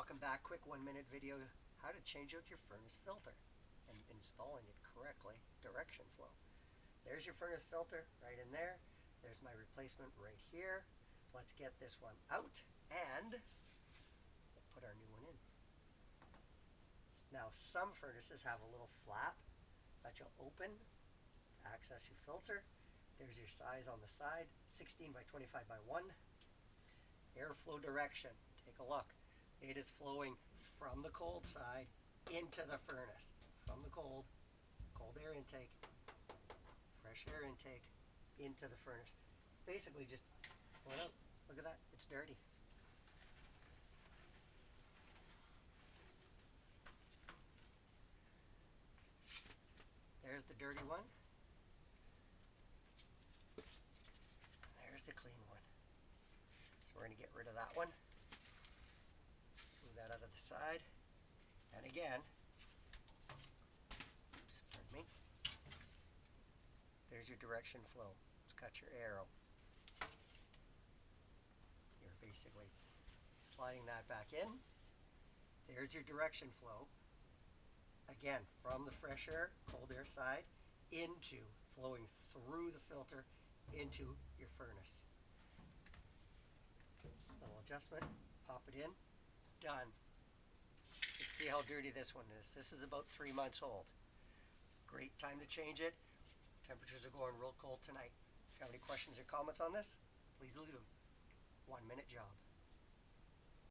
Welcome back. Quick 1-minute video how to change out your furnace filter and installing it correctly. Direction flow. There's your furnace filter right in there. There's my replacement right here. Let's get this one out and put our new one in. Now some furnaces have a little flap that you'll open to access your filter. There's your size on the side, 16 by 25 by 1. Airflow direction. Take a look. It is flowing from the cold side into the furnace. From the cold air intake, fresh air intake into the furnace. Basically just pull it out. Look at that. It's dirty. There's the dirty one. There's the clean one. So we're going to get rid of that one. Move that out of the side. And again, oops, pardon me. There's your direction flow. Just cut your arrow. You're basically sliding that back in. There's your direction flow. Again, from the fresh air, cold air side, into, flowing through the filter into your furnace. Little adjustment, pop it in, done. Let's see how dirty this one is. This is about 3 months old. Great time to change it. Temperatures are going real cold tonight. If you have any questions or comments on this, please leave them. 1-minute job.